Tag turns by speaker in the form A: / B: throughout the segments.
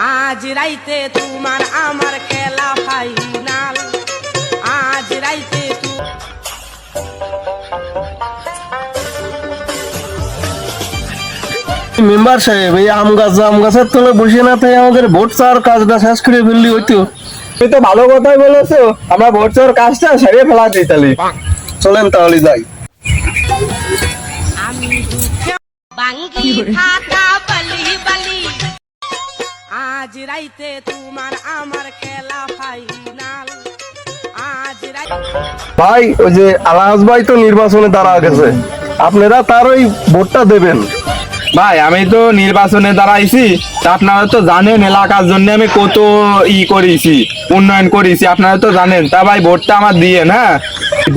A: আজ রাইতে তোমার আমার খেলা ফাইনাল, আজ রাইতে
B: মেম্বার সাহেব এই আম গাছের তলে বসে না তাই আমাদের ভোট চাওয়ার কাজটা শেষ করে ফেললি হইতো। তুমি তো ভালো কথাই বলেছো, আমরা ভোট চাওয়ার কাজটা সেরে ফেলা দিই। তাহলে চলেন তাহলে যাই।
A: আমি বাঙ্গি ফাটা বলি বলি, আজ রাইতে তোমার আমার খেলা ফাইনাল, আজ রাইতে।
B: ভাই ওই যে আলহাজ ভাই তো নির্বাচনে দাঁড়া গেছে, আপনারা তার ওই ভোটটা দেবেন।
C: ভাই আমি তো নির্বাচনে দাঁড়াইছি, তা আপনারা তো জানেন এলাকার জন্য আমি কত করেছি, উন্নয়ন করেছি, আপনারা তো জানেন। তা ভাই ভোটটা আমার দিয়ে না।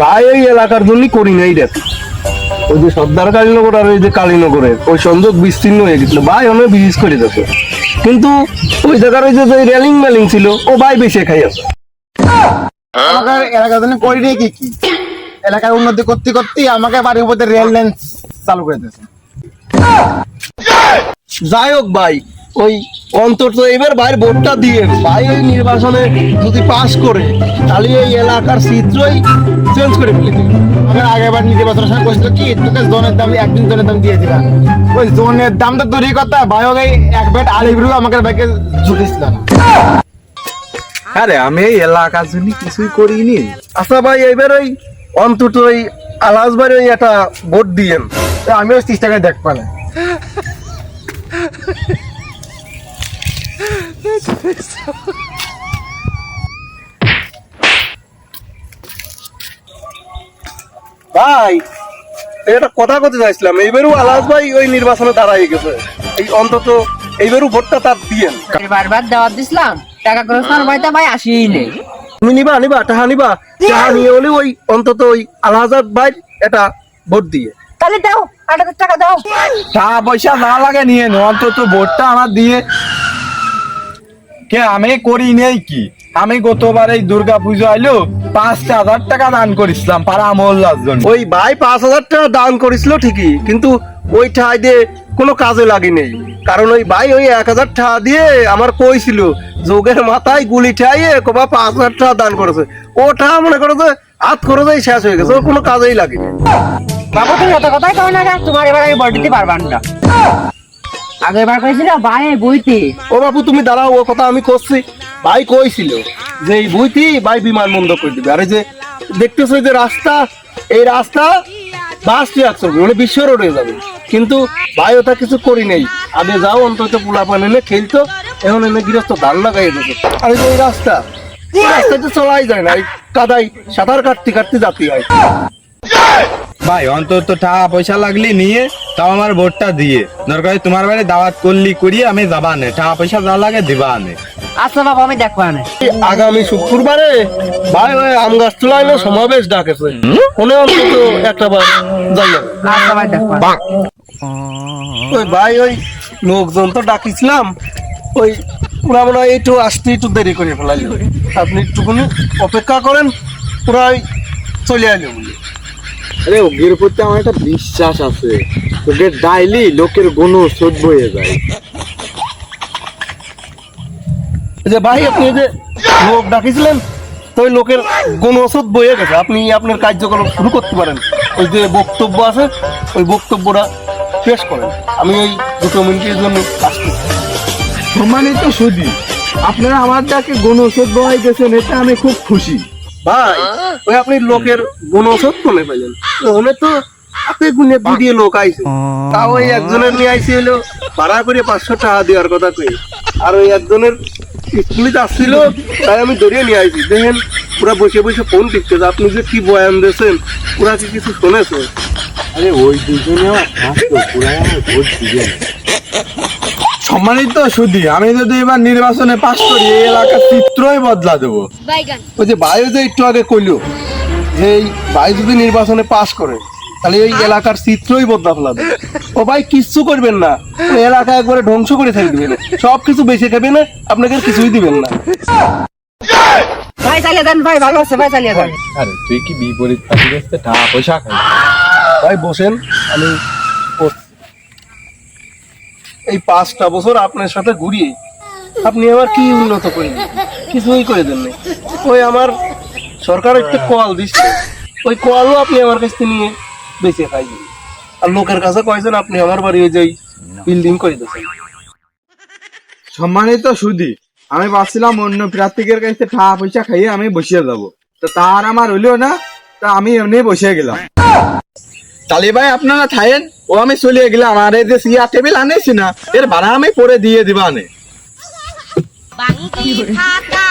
B: ভাই ওই এলাকার জন্যই করি নাই, দেখ ওই যে সর্দার কালীনগর আর ওই যে কালীনগরের ওই সংযোগ বিস্তীর্ণ হয়ে গেছিল, ভাই অনেক ব্রিজ করে দিয়েছে, কিন্তু ওই জায়গার ওই যে রেলিং মেলিং ছিল ও ভাই বেশি খাই আছে।
D: আমাদের এলাকার জন্য করি রে কি এলাকার উন্নতি করতে করতে আমাকে বাড়ির উপর রেল লাইন চালু করে দিয়েছে।
B: যাই হোক ভাই, ওই অন্তত এবার ভাইয়ের ভোটটা দিয়ে ভাই ওই নির্বাচনে যদি পাস করে তাহলে এই এলাকার চিত্রই চেঞ্জ করে ফেলে দিবে।
D: আমাদের আগেরবার নির্বাচনের সময় বলছিল কি তোকে জোনের দাম একদিন জোনের দাম দিয়ে দিলাম, ওই জোনের দাম তো দূরই কথা ভাই, ওই এক বেট আলিগুলো আমাকে বাইকে ঝুলিছিল না।
C: আরে আমি এই এলাকার জন্য কিছুই করিনি।
B: আচ্ছা ভাই এবার ওই অন্তত ওই আলহাজ ভাই ওই একটা ভোট দিয়েন।
D: আমি ওই 30 টাকায় দেখ পালে
B: ভাই এটা কথা কথা চাইছিলাম, এইবারও আলহাজ ভাই ওই নির্বাচনে দাঁড়াই গেছে, এই অন্তত এইবারও ভোটটা তার দিয়েন।
E: বারবার দাওয়াত দিছিলাম, টাকা করে সরবাইতে ভাই আসেই নেই।
B: তুমি নিবা টাকা নিয়ে হলে ওই অন্তত ওই আলহাজ ভাই এটা ভোট দিয়ে।
E: তাহলে দাও 8,000 টাকা দাও।
C: টাকা পয়সা না লাগে নিয়ে নো, অন্তত ভোটটা আমার দিয়ে। কে আমি করি নেই কি, আমি গতবার এই দুর্গা পুজো আইলো 5,000 টাকা দান করেছিলাম পাড়া মহল্লার জন্য।
B: ওই ভাই 5,000 টাকা দান করেছিল ঠিকই, কিন্তু ওই টাকা দিয়ে কোনো কাজে লাগি নেই, কারণ ওই ভাই ওই 1,000 টাকা দিয়ে আমার কইছিল যোগের মাথায় গুলি ঠাইয়ে কবা 5,000 টাকা দান করেছে, ও টাকা মনে করো যে হাত খরচেই শেষ হয়ে গেছে, ও কোনো কাজেই লাগেনি।
E: বাবু তুমি এত কথাই কও না, তোমার এবার আমি ভোট দিতে পারবান না। আগেরবার কইছিল ভাই বইতে।
B: ও বাবু তুমি দাঁড়াও, ও কথা আমি করছি। ভাই কইছিল যে এই বইতি ভাই বিমানবন্দর করে দিবে, আর এই যে দেখতেছো যে রাস্তা, এই রাস্তা বাস চলবে মানে বিশ্ব রোডে যাবে, কিন্তু ভাই ওটা কিছু করি নেই। আগে যাও অন্তত পোলা পান এনে খেলতো, এখন এনে গৃহস্থ ধান লাগাই দেবে। আর এই যে এই রাস্তা, এই রাস্তাতে চলাই যায় না, এই কাদাই সাঁতার কাটতে কাটতে যাতে হয়।
C: ভাই অন্তত টাকা পয়সা লাগলি নিয়ে তাও আমার ভোটটা দিয়ে, দরকার হয় তোমার বাড়ি দাওয়াত করলি করিয়ে আমি যাবা নে, টাকা পয়সা যা লাগে দিবা নে।
E: আচ্ছা বাবা আমি দেখবো না।
B: আগামী শুক্রবারে ভাই ওই আম গাছ তোলায় সমাবেশ ডাকেছে, ওনে অন্তত একটা বার যাই না।
E: আচ্ছা ভাই দেখবো।
B: ওই ভাই ওই লোকজন তো ডাকিছিলাম, ওই ওরা মনে হয় একটু আসতে একটু দেরি করে ফেলাইল, আপনি একটুখানি অপেক্ষা করেন, ওরা চলে আইলো বলে।
C: আরে ওগের প্রতি আমার একটা বিশ্বাস আছে, ওকে ডাইলি লোকের গুণ শোধ বয়ে যায়।
B: যে ভাই আপনি যে লোক ডাকিছিলেন তো ওই লোকের গণওষুধ বয়ে গেছে, আপনি আপনার কার্যক্রম শুরু করতে পারেন। ওই যে বক্তব্য আছে ওই বক্তব্যটা পেশ করেন, আমি ওই 2 মিনিটের জন্য আসছি।
C: সম্মানিত সুধী, আপনারা আমার যাকে গুণ ওষুধ বহাই গেছেন এটা আমি খুব খুশি।
B: ভাই ওই আপনি লোকের গণওষুধ কোনে পাইলেন? ওনে তো আপনি গুনে দিয়ে লোক আইছে, তাও ওই একজনের নিয়ে আইসি হলো ভাড়া করে 500 টাকা দেওয়ার কথা কই, আর ওই একজনের স্কুলে আসছিল তাই আমি ধরিয়ে নিয়ে আইছি। দেখেন পুরা বসে বসে ফোন টিপতেছে, আপনি যে কি বয়ান দিয়েছেন পুরা কি কিছু শুনেছে?
C: আরে ওই দুজনে ভোট দিবেন। সম্মানিত সুধী, আমি যদি এবার নির্বাচনে পাস করি এই এলাকার চিত্রই বদলা দেবো।
B: ওই যে ভাইও যে একটু আগে কইলো যে এই ভাই যদি নির্বাচনে পাস করে তাহলে এই এলাকার চিত্রই বদলা ফেলা দেবে। ও ভাই কিচ্ছু করবেন না, ওই এলাকা একবারে ধ্বংস করে ফেলে দিবেন, সব কিছু বেঁচে খাবে না, আপনাকে কিছুই দিবেন না।
E: ভাই চালিয়ে দেন ভাই, ভালো আছে ভাই চালিয়ে দেন।
C: আরে তুই কি বিপরীত পার্টি করতে টাকা পয়সা খাই?
B: ভাই বসেন, আমি এই 5টা বছর আপনার সাথে ঘুরি, আপনি আমার কি উন্নত করলেন? কিছুই করে দেন নাই। ওই আমার সরকার একটা কল দিচ্ছে, ওই কলও আপনি আমার কাছ থেকে নিয়ে বেঁচে খাইবেন। আর লোকের কাছে কয়েছেন আপনি আমার বাড়ি ওই যে বিল্ডিং করে দিয়েছেন।
C: সম্মানিত সুদী, আমি ভাবছিলাম অন্য প্রার্থীদের কাছে টাকা পয়সা খাইয়ে আমি বসিয়ে যাব, তো তার আমার হইলো না, তা আমি এমনি বসে গেলাম। তালি ভাই আপনারা থাকেন, ও আমি চলে গেলাম। আর এই যে চেয়ার টেবিল আনেছি না, এর ভাড়া আমি পরে দিয়ে দিবা নে।
A: বাঙ্গি থাকা